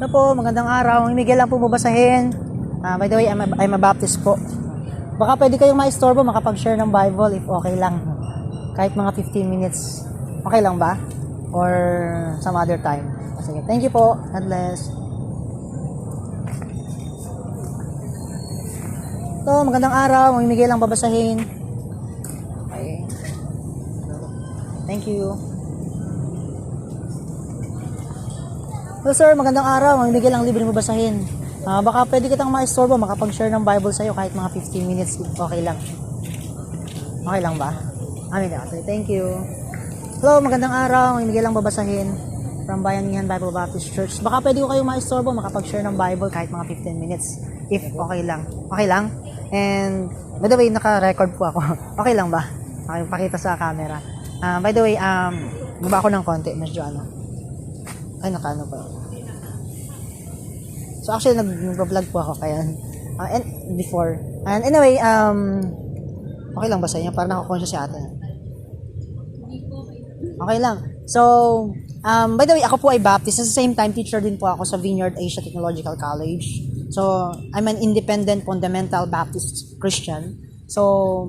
Ano po, magandang araw. Ang Miguel lang po babasahin. By the way, I'm a Baptist po. Baka pwede kayong maistorbo, makapag-share ng Bible if okay lang. Kahit mga 15 minutes. Okay lang ba? Or some other time? Sige, thank you po. God bless. Ito, magandang araw. Ang Miguel lang babasahin. Okay. Thank you. Hello sir, magandang araw. Ang Miguel lang libre mo basahin. Baka pwede kitang maistorbo, makapag-share ng Bible sa'yo kahit mga 15 minutes. Okay lang. Okay lang ba? Amin na. Thank you. Hello, magandang araw. Ang Miguel lang babasahin from Bayanihan Bible Baptist Church. Baka pwede ko kayong maistorbo, makapag-share ng Bible kahit mga 15 minutes. If okay lang. Okay lang? And by the way, naka-record po ako. Okay lang ba? Okay, pakita sa camera. By the way, baba ako ng konti. Medyo ay, naka-ano pa. So actually, nag-vlog po ako kaya and before. And anyway, okay lang ba sa inyo? Parang nakakonsyos si ate. Okay lang. So, by the way, ako po ay Baptist. At the same time, teacher din po ako sa Vineyard Asia Technological College. So, I'm an independent fundamental Baptist Christian. So,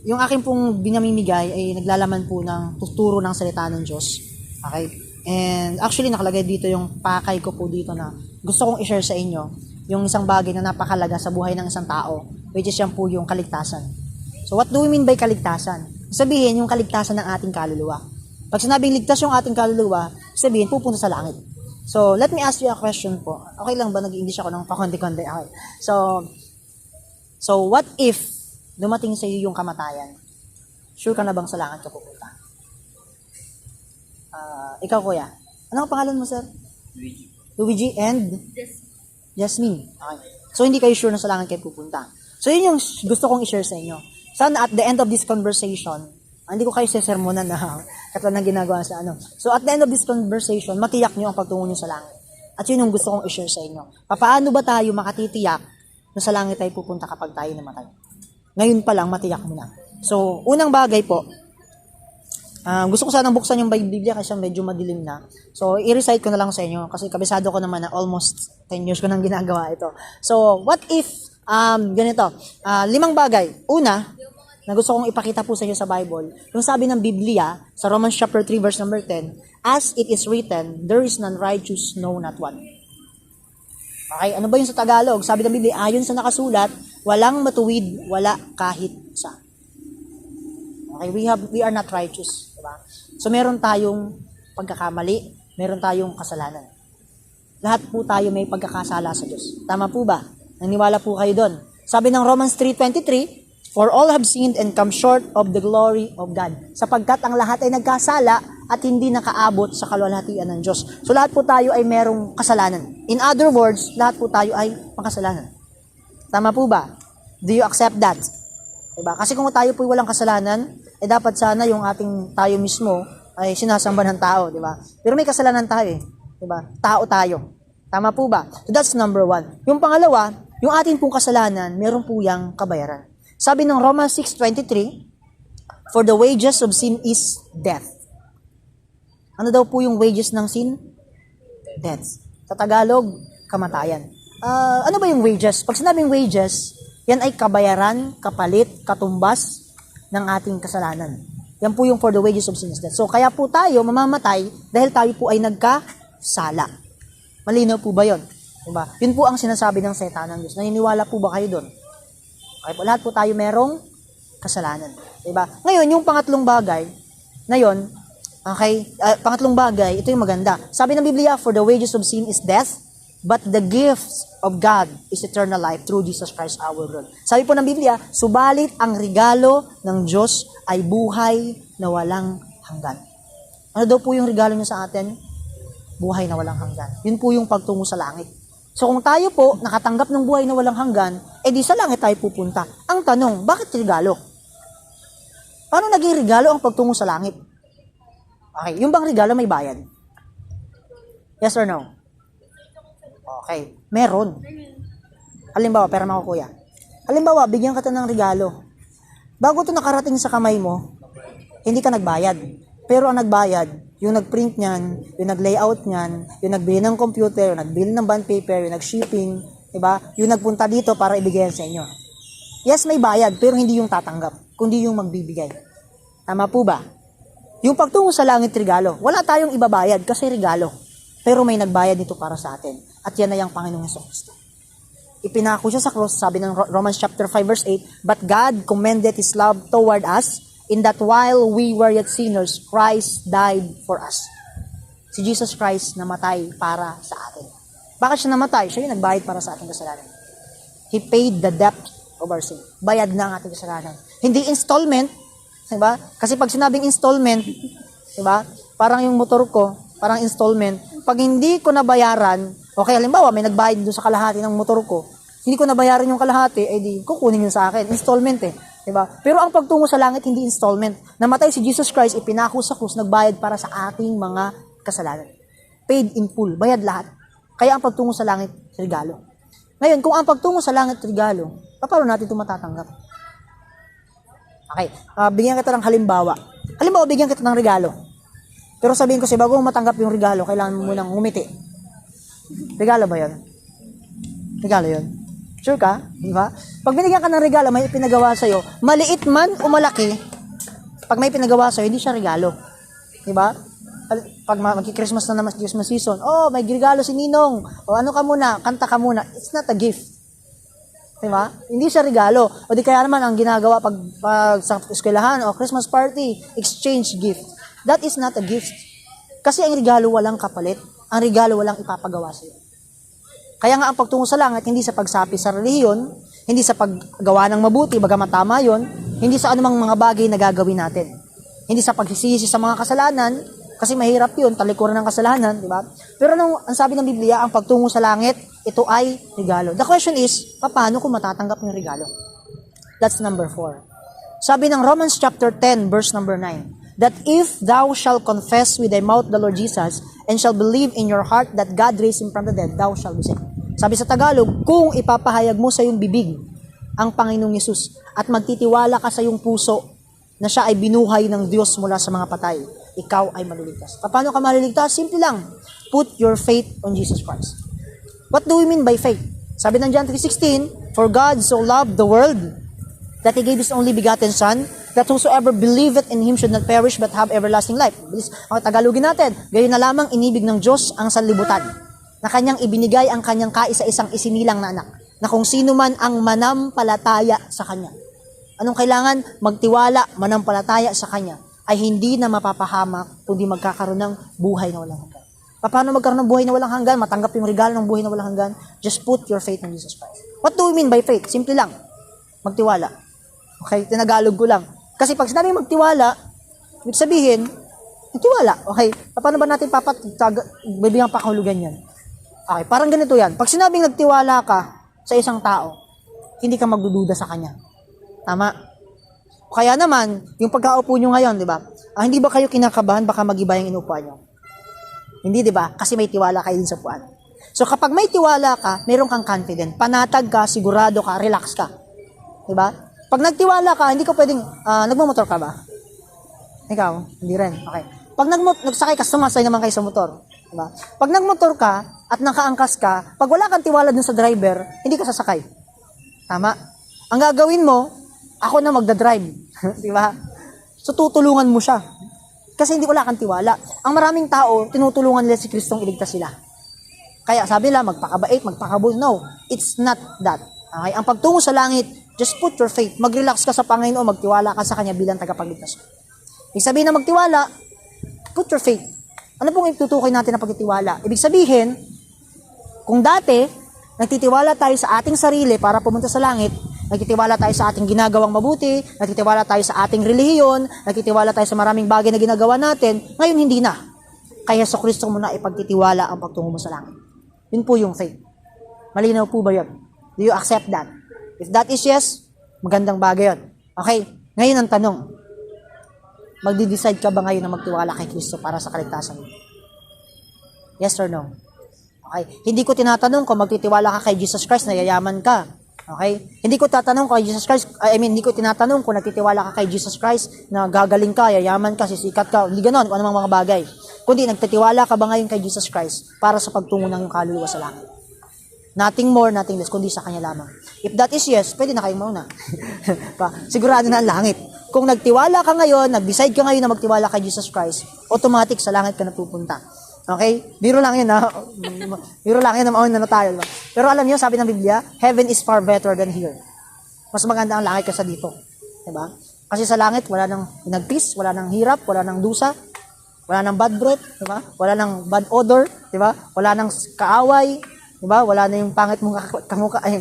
yung akin pong binamimigay ay naglalaman po ng tuturo ng salita ng Diyos. Okay? And actually, nakalagay dito yung pakay ko po dito na gusto kong i-share sa inyo yung isang bagay na napakalaga sa buhay ng isang tao, which is yan po yung kaligtasan. So, what do we mean by kaligtasan? Sabihin, yung kaligtasan ng ating kaluluwa. Pag sinabing ligtas yung ating kaluluwa, sabihin, pupunta sa langit. So, let me ask you a question po. Okay lang ba nag-English ako ng pakonti-konti? Okay. So, what if dumating sa iyo yung kamatayan? Sure ka na bang sa langit ka pupunta? Ikaw, kuya. Ano ang pangalan mo, sir? Luigi and? Jasmine. Okay. So, hindi kayo sure na sa langit kayo pupunta. So, yun yung gusto kong i-share sa inyo. Sana at the end of this conversation, hindi ko kayo sesermonan na katulad ng ginagawa sa ano. So, at the end of this conversation, matiyak nyo ang pagtungo nyo sa langit. At yun yung gusto kong i-share sa inyo. Paano ba tayo makatitiyak na sa langit tayo pupunta kapag tayo namatay? Ngayon pa lang, matiyak mo na. So, unang bagay po, gusto ko sanang buksan yung Biblia kasi medyo madilim na. So, i-recite ko na lang sa inyo kasi kabisado ko naman na almost 10 years ko nang ginagawa ito. So, what if, ganito, 5 bagay. Una, na gusto kong ipakita po sa inyo sa Bible, yung sabi ng Biblia, sa Romans chapter 3 verse number 10, as it is written, there is none righteous, no, not one. Okay, ano ba yung sa Tagalog? Sabi ng Biblia, ayon sa nakasulat, walang matuwid, wala kahit isa. Okay, we are not righteous. Diba? So, meron tayong pagkakamali, meron tayong kasalanan. Lahat po tayo may pagkakasala sa Diyos. Tama po ba? Naniwala po kayo doon. Sabi ng Romans 3:23, for all have sinned and come short of the glory of God. Sapagkat ang lahat ay nagkasala at hindi nakaabot sa kaluwalhatian ng Diyos. So, lahat po tayo ay merong kasalanan. In other words, lahat po tayo ay makasalanan. Tama po ba? Do you accept that? Diba? Kasi kung tayo po walang kasalanan, dapat sana yung tayo mismo ay sinasamba ng tao, diba? Pero may kasalanan tayo diba? Tao tayo. Tama po ba? So that's number 1. Yung pangalawa, yung ating pong kasalanan, meron po yang kabayaran. Sabi ng Romans 6:23, for the wages of sin is death. Ano daw po yung wages ng sin? Death. Sa Tagalog, kamatayan. Ano ba yung wages? Pag sinabing wages, yan ay kabayaran, kapalit, katumbas ng ating kasalanan. Yan po yung for the wages of sin is death. So, kaya po tayo mamamatay dahil tayo po ay nagkasala. Malinaw po ba yun? Diba? Yun po ang sinasabi ng salita ng Diyos. Naniniwala po ba kayo doon? Okay po, lahat po tayo merong kasalanan. Diba? Ngayon, yung pangatlong bagay, na yun, okay, pangatlong bagay, ito yung maganda. Sabi ng Biblia, for the wages of sin is death, but the gifts of God is eternal life through Jesus Christ our Lord. Sabi po ng Biblia, subalit ang regalo ng Diyos ay buhay na walang hanggan. Ano daw po yung regalo niya sa atin? Buhay na walang hanggan. Yun po yung pagtungo sa langit. So kung tayo po nakatanggap ng buhay na walang hanggan, di sa langit tayo pupunta. Ang tanong, bakit regalo? Paano naging regalo ang pagtungo sa langit? Okay, yung bang regalo may bayad? Yes or no? Okay, meron. Halimbawa, pera mo kuya. Halimbawa, bigyan ka ng regalo. Bago ito nakarating sa kamay mo, hindi ka nagbayad. Pero ang nagbayad, Yung nag-print niyan, yung nag-layout niyan, yung nagbili ng computer, yung nagbili ng bond paper, yung nag-shipping, diba? Yung nagpunta dito para ibigay sa inyo. Yes, may bayad, pero hindi yung tatanggap, kundi yung magbibigay. Tama po ba? Yung pagtungo sa langit regalo, wala tayong ibabayad kasi regalo. Pero may nagbayad nito para sa atin. At yan ay ang Panginoong Jesucristo. Ipinako siya sa cross, sabi ng Romans chapter 5 verse 8, "But God commended His love toward us, in that while we were yet sinners, Christ died for us." Si Jesus Christ namatay para sa atin. Bakit siya namatay? Siya yung nagbayad para sa ating kasalanan. He paid the debt of our sin. Bayad na ang ating kasalanan. Hindi installment, diba? Kasi pag sinabing installment, diba? Parang yung motor ko, parang installment. Pag hindi ko nabayaran, okay, halimbawa, may nagbayad doon sa kalahati ng motor ko, hindi ko nabayaran yung kalahati, eh di, kukunin yun sa akin. Installment eh. Diba? Pero ang pagtungo sa langit, hindi installment. Namatay si Jesus Christ, ipinako sa krus, nagbayad para sa ating mga kasalanan. Paid in full. Bayad lahat. Kaya ang pagtungo sa langit, regalo. Ngayon, kung ang pagtungo sa langit, regalo, paano natin ito matatanggap? Okay. Bigyan kita ng halimbawa. Halimbawa, bigyan kita ng regalo. Pero sabihin ko siya, bago mo matanggap yung regalo, kailangan mo munang ngumiti. Regalo ba yun? Regalo yun. Sure ka? Di ba? Pag binigyan ka ng regalo, may ipinagawa sa'yo, maliit man o malaki, pag may pinagawa sa'yo, hindi siya regalo. Di ba? Pag mag-Christmas na naman, Christmas season, oh, may regalo si Ninong. O ano ka muna, kanta ka muna. It's not a gift. Di ba? Hindi siya regalo. O di kaya naman ang ginagawa pag sa eskwelahan o Christmas party, exchange gift. That is not a gift. Kasi ang regalo walang kapalit. Ang regalo walang ipapagawa sa'yo. Kaya nga ang pagtungo sa langit, hindi sa pagsapi sa relihiyon, hindi sa paggawa ng mabuti, bagamat tama yun, hindi sa anumang mga bagay na gagawin natin. Hindi sa pagsisisi sa mga kasalanan, kasi mahirap yun, talikuran ng kasalanan, di ba? Pero ang sabi ng Biblia, ang pagtungo sa langit, ito ay regalo. The question is, paano kung matatanggap yung regalo? That's number 4. Sabi ng Romans chapter 10, verse number 9, that if thou shalt confess with thy mouth the Lord Jesus, and shall believe in your heart that God raised Him from the dead, thou shalt be saved. Sabi sa Tagalog, kung ipapahayag mo sa iyong bibig ang Panginoong Yesus, at magtitiwala ka sa iyong puso na siya ay binuhay ng Diyos mula sa mga patay, ikaw ay maliligtas. Paano ka maliligtas? Simple lang. Put your faith on Jesus Christ. What do we mean by faith? Sabi ng John 3:16, "For God so loved the world, that He gave His only begotten Son, that whosoever believeth in Him should not perish but have everlasting life." Bilis, ang Tagalogin natin, gayon na lamang inibig ng Diyos ang sanlibutan, na Kanyang ibinigay ang Kanyang kaisa-isang isinilang na anak, na kung sino man ang manampalataya sa Kanya. Anong kailangan? Magtiwala, manampalataya sa Kanya, ay hindi na mapapahamak, kundi magkakaroon ng buhay na walang hanggan. Paano magkaroon ng buhay na walang hanggan? Matanggap yung regalo ng buhay na walang hanggan? Just put your faith in Jesus Christ. What do we mean by faith? Simple lang. Magtiwala. Okay? Tinagalog ko lang. Kasi pag sinabi magtiwala, ibig sabihin, magtiwala. Okay? Paano ba natin bibigyan pakahulugan yan? Okay, parang ganito yan. Pag sinabing nagtiwala ka sa isang tao, hindi ka magdududa sa kanya. Tama? Kaya naman, yung pagkaupo nyo ngayon, di ba? Hindi ba kayo kinakabahan baka mag-iba yung inupuan nyo? Hindi, di ba? Kasi may tiwala kayo din sa upuan. So kapag may tiwala ka, meron kang confident. Panatag ka, sigurado ka, relax ka. Di ba? Pag nagtiwala ka, hindi ka pwedeng, nagmamotor ka ba? Ikaw? Hindi rin. Okay. Pag nagsakay ka, sumasay naman kayo sa motor. Diba? Pag nagmotor ka at nakaangkas ka, pag wala kang tiwala dun sa driver, hindi ka sasakay. Tama? Ang gagawin mo, ako na magdadrive. Diba? So tutulungan mo siya. Kasi hindi wala kang tiwala. Ang maraming tao, tinutulungan nila si Kristong iligtas sila. Kaya sabi nila, magpakabait, magpakabuti. No, it's not that. Okay? Ang pagtungo sa langit, just put your faith. Mag-relax ka sa Panginoon, magtiwala ka sa Kanya bilang tagapagligtas. Ibig sabihin na magtiwala, put your faith. Ano pong itutukoy natin na pagtitiwala? Ibig sabihin, kung dati, nagtitiwala tayo sa ating sarili para pumunta sa langit, nagtitiwala tayo sa ating ginagawang mabuti, nagtitiwala tayo sa ating relihiyon, nagtitiwala tayo sa maraming bagay na ginagawa natin, ngayon hindi na. Kaya sa Kristo mo na ipagtitiwala ang pagtungo mo sa langit. Yun po yung faith. Malinaw po ba yun? Do you accept that? If that is yes, magandang bagay yun. Okay, ngayon ang tanong, magdi-decide ka ba ngayon na magtiwala kay Kristo para sa kaligtasan mo? Yes or no? Okay. Hindi ko tinatanong kung magtitiwala ka kay Jesus Christ na yayaman ka. Okay? Hindi ko tatanong kay Jesus Christ, hindi ko tinatanong kung nagtitiwala ka kay Jesus Christ na gagaling ka, yayaman ka, sisikat ka, hindi ganoon, kung anong mga bagay. Kundi nagtitiwala ka ba ngayon kay Jesus Christ para sa pagtungo ng iyong kaluluwa sa langit? Nothing more, nothing less, kundi sa Kanya lamang. If that is yes, pwede na kayong mauna. Sigurado na ang langit. Kung nagtiwala ka ngayon, nag-decide ka ngayon na magtiwala kay Jesus Christ, automatic sa langit ka na pupunta. Okay? Biro lang yun, ha? Biro lang yun, mauna na tayo. Diba? Pero alam niyo, sabi ng Biblia, heaven is far better than here. Mas maganda ang langit kaysa dito. Diba? Kasi sa langit, wala nang inagpis, wala nang hirap, wala nang dusa, wala nang bad breath, diba? Wala nang bad odor, diba? Wala nang kaaway, diba? Wala na yung pangit mong kamuka, ay,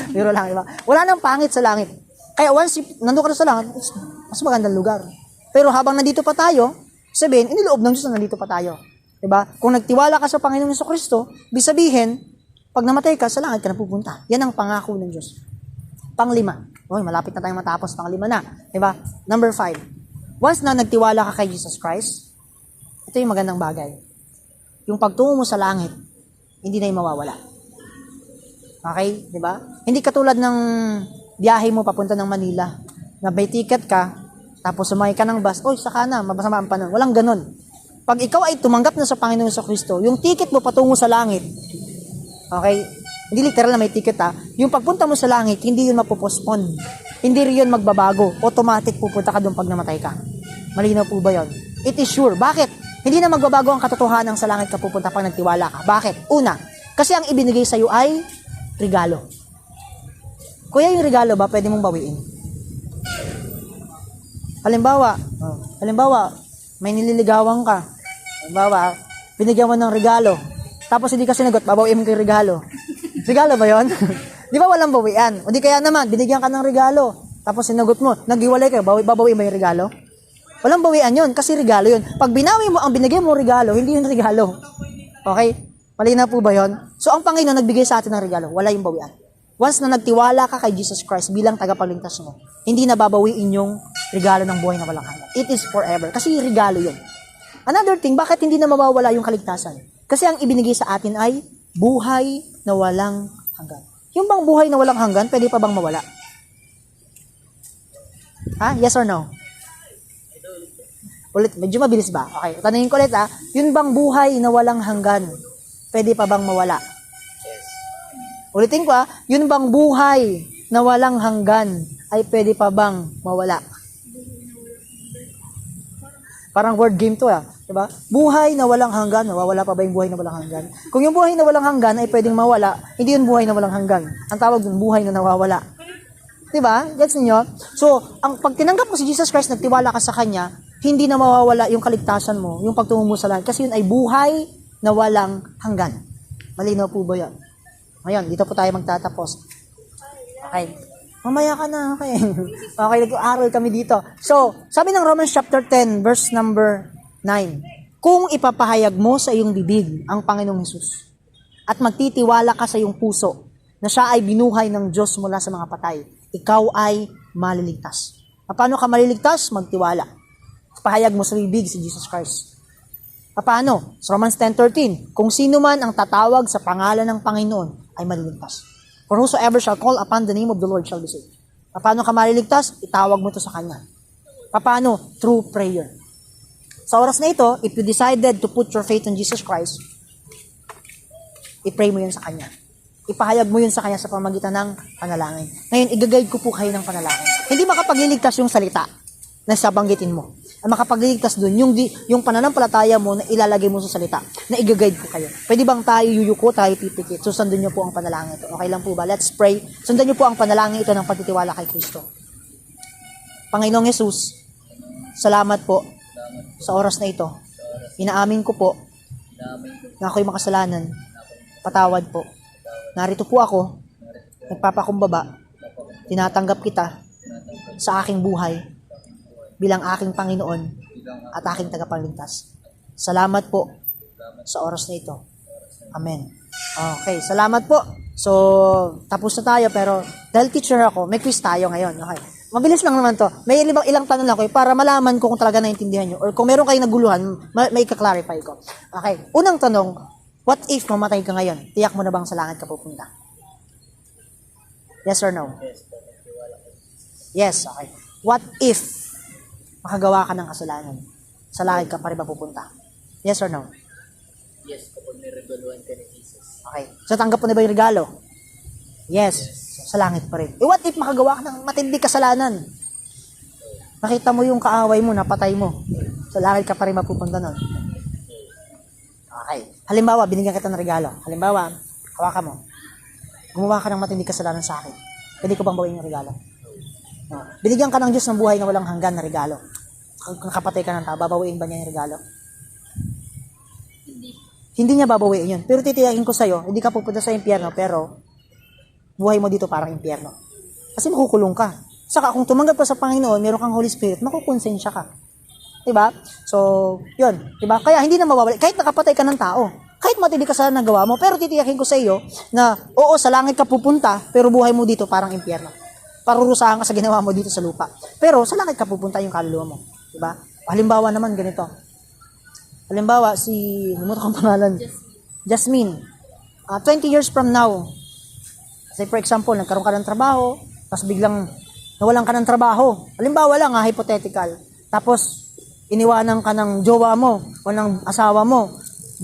biro lang, diba? Wala nang pangit sa langit. Kaya once nandun ka na sa langit, mas magandang lugar. Pero habang nandito pa tayo, sabihin, iniloob ng Diyos na nandito pa tayo. Diba? Kung nagtiwala ka sa Panginoon Jesucristo, ibig sabihin, pag namatay ka, sa langit ka na pupunta. Yan ang pangako ng Diyos. Panglima. Oy, malapit na tayong matapos. Panglima na. Diba? Number 5. Once na nagtiwala ka kay Jesus Christ, ito yung magandang bagay. Yung pagtungo mo sa langit, hindi na yung mawawala. Okay? Diba? Hindi katulad ng biyahe mo papunta ng Manila, na may ticket ka, tapos sumakay ka ng bus, oy, saka na, mabasama ang panon. Walang ganun. Pag ikaw ay tumanggap na sa Panginoon sa Kristo, yung ticket mo patungo sa langit, okay, hindi literal na may ticket ha, yung pagpunta mo sa langit, hindi yun mapupospon. Hindi rin yun magbabago. Automatic pupunta ka doon pag namatay ka. Malinaw po ba yun? It is sure. Bakit? Hindi na magbabago ang katotohanan sa langit ka pupunta pag nagtiwala ka. Bakit? Una, kasi ang ibinigay sa iyo ay regalo. Kuya, yung regalo ba, pwede mong bawiin? Halimbawa, may nililigawan ka. Halimbawa, binigyan mo ng regalo. Tapos hindi ka sinagot, babawiin mo yung regalo. Regalo ba yon? Di ba walang bawian? O di kaya naman, binigyan ka ng regalo. Tapos sinagot mo, naghiwalay ka, babawiin mo yung regalo? Walang bawian yon, kasi regalo yon. Pag binawi mo ang binigay mo regalo, hindi yung regalo. Okay? Malinaw po ba yon? So, ang Panginoon nagbigay sa atin ng regalo, wala yung bawian. Once na nagtiwala ka kay Jesus Christ bilang tagapagligtas mo, hindi na babawiin yung regalo ng buhay na walang hanggan. It is forever. Kasi regalo yun. Another thing, bakit hindi na mawawala yung kaligtasan? Kasi ang ibinigay sa atin ay buhay na walang hanggan. Yung bang buhay na walang hanggan, pwede pa bang mawala? Ha? Yes or no? Ulit, medyo mabilis ba? Okay, tanungin ko ulit ha. Yun bang buhay na walang hanggan, pwede pa bang mawala? Ulitin ko yun bang buhay na walang hanggan ay pwede pa bang mawala? Parang word game to diba? Buhay na walang hanggan, mawawala pa ba yung buhay na walang hanggan? Kung yung buhay na walang hanggan ay pwedeng mawala, hindi yun buhay na walang hanggan. Ang tawag dun, buhay na nawawala. Diba? Gets niyo? So, ang pag tinanggap mo si Jesus Christ, nagtiwala ka sa Kanya, hindi na mawawala yung kaligtasan mo, yung pagtungo mo sa langit. Kasi yun ay buhay na walang hanggan. Malinaw po ba yan? Ngayon, dito po tayo magtatapos. Okay. Mamaya ka na, okay. Okay, nag-aaral kami dito. So, sabi ng Romans chapter 10, verse number 9, kung ipapahayag mo sa iyong bibig ang Panginoong Hesus at magtitiwala ka sa iyong puso na siya ay binuhay ng Diyos mula sa mga patay, ikaw ay maliligtas. Paano ka maliligtas? Magtiwala. Pahayag mo sa bibig si Jesus Christ. Paano? Sa Romans 10:13, kung sino man ang tatawag sa pangalan ng Panginoon ay maliligtas. For whosoever shall call upon the name of the Lord shall be saved. Paano ka maliligtas? Itawag mo ito sa Kanya. Paano? Through prayer. Sa oras na ito, if you decided to put your faith in Jesus Christ, i-pray mo yun sa Kanya. Ipahayag mo yun sa Kanya sa pamagitan ng panalangin. Ngayon, i-guide ko po kayo ng panalangin. Hindi makapagliligtas yung salita na sabanggitin mo. Ang makapagliligtas dun, yung pananampalataya mo na ilalagay mo sa salita, na i-guide ko kayo. Pwede bang tayo yuyuko, tayo pipikit? So, sundan nyo po ang panalangin ito. Okay lang po ba? Let's pray. Sundan nyo po ang panalangin ito ng pagtitiwala kay Kristo. Panginoong Jesus, salamat po sa oras na ito. Inaamin ko po na ako'y makasalanan. Patawad po. Narito po ako, nagpapakumbaba, tinatanggap kita sa aking buhay bilang aking Panginoon at aking tagapagligtas. Salamat po sa oras na ito. Amen. Okay, salamat po. So, tapos na tayo, pero dahil teacher ako, may quiz tayo ngayon. Okay. Mabilis lang naman to. May ilang tanong lang ko para malaman ko kung talaga naintindihan nyo or kung meron kayong naguluhan, may ka-clarify ko. Okay. Unang tanong, what if mamatay ka ngayon? Tiyak mo na bang sa langit ka pupunta? Yes or no? Yes, okay. What if makagawa ka ng kasalanan? Sa langit ka pa rin ba pupunta? Yes or no? Yes, kapag niregaluhan ka ni Jesus. Okay. So, tanggap mo na ba yung regalo? Yes. Sa langit pa rin. What if makagawa ka ng matindi kasalanan? Nakita mo yung kaaway mo, napatay mo. Sa langit ka pa rin mapupunta nun. Okay. Halimbawa, binigyan kita ng regalo. Halimbawa, hawakan mo. Gumawa ka ng matindi kasalanan sa akin. Pwede ko bang bawiin yung regalo? No. Binigyan ka ng Diyos ng buhay na walang hanggan na regalo. Kung nakapatay ka ng tao, babawiin ba niya yung regalo? Hindi niya babawiin yun. Pero titiyakin ko sa'yo, hindi ka pupunta sa impyerno, pero buhay mo dito parang impyerno. Kasi makukulong ka. Saka kung tumanggap ka sa Panginoon, meron kang Holy Spirit, makukonsensya ka. Diba? So, yun. Diba? Kaya hindi na mawawala. Kahit nakapatay ka ng tao, kahit matindi ka sa nagawa mo, pero titiyakin ko sa iyo na, oo, sa langit ka pupunta, pero buhay mo dito parang impyerno. Parurusahan ka sa ginawa mo dito sa lupa. Pero sa langit ka pupunta yung kaluluwa mo. Diba? Halimbawa naman ganito. Halimbawa, namuto kong pangalan. Jasmine. 20 years from now, say for example, nagkaroon ka ng trabaho, tapos biglang nawalan ka ng trabaho. Halimbawa lang, hypothetical. Tapos, iniwanan ka ng jowa mo o ng asawa mo.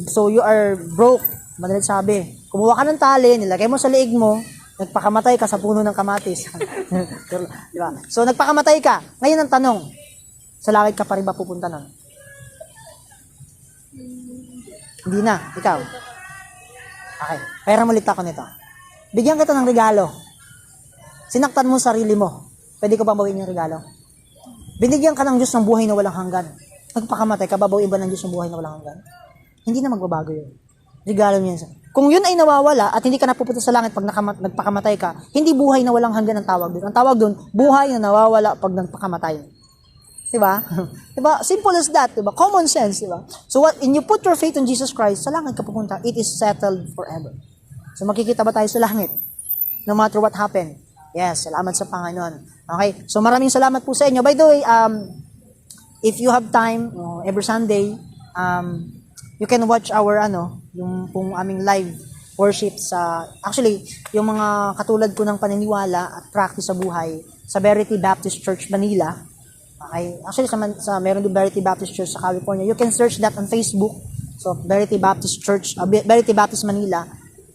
So, you are broke. Madalit sabi. Kumuha ka ng tali, nilagay mo sa leeg mo, nagpakamatay ka sa puno ng kamatis. Diba? So, nagpakamatay ka. Ngayon ang tanong, sa langit ka pa rin ba pupunta nun? Hindi na. Ikaw. Okay. Pera mo ulit ako nito. Bigyan kita ng regalo. Sinaktan mo sarili mo. Pwede ko bang bawiin yung regalo? Binigyan ka ng Diyos ng buhay na walang hanggan. Nagpakamatay ka, babawiin ba ng Diyos ng buhay na walang hanggan? Hindi na magbabago yun. Regalo niya. Kung yun ay nawawala at hindi ka napupunta sa langit pag nagpakamatay ka, hindi buhay na walang hanggan ang tawag doon. Ang tawag doon, buhay na nawawala pag nagpakamatay. Diba? Diba? Simple as that. Diba? Common sense. Diba? So when you put your faith in Jesus Christ, sa langit ka pupunta, it is settled forever. So makikita ba tayo sa langit? No matter what happened. Yes, salamat sa Panginoon. Okay, so maraming salamat po sa inyo. By the way, if you have time, every Sunday, you can watch our, yung pong aming live worship sa, actually, yung mga katulad ko ng paniniwala at practice sa buhay sa Verity Baptist Church Manila. Okay, actually, meron din Verity Baptist Church sa California. You can search that on Facebook. So, Verity Baptist Church, Verity Baptist Manila.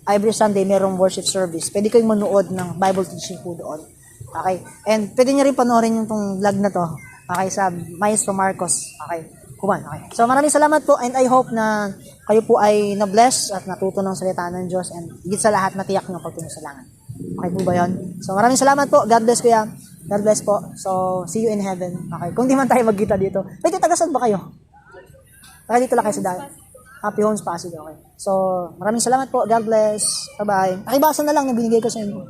Every Sunday, merong worship service. Pwede kayong manood ng Bible teaching po doon. Okay? And pwede nyo rin panoorin yung tong vlog na to. Okay? Sa Maestro Marcos. Okay? Kuman. Okay? So maraming salamat po and I hope na kayo po ay na-bless at natuto ng salita ng Diyos and higit sa lahat matiyak ng pagtungo sa langit. Okay po ba yun? So maraming salamat po. God bless kuya. God bless po. So see you in heaven. Okay? Kung di man tayo magkita dito. Pwede tagasan ba kayo? Taga dito lang kayo sa dahil. Happy Homes Pasig. Okay. So, maraming salamat po. God bless. Bye-bye. Pakibasa na lang na binigay ko sa inyo.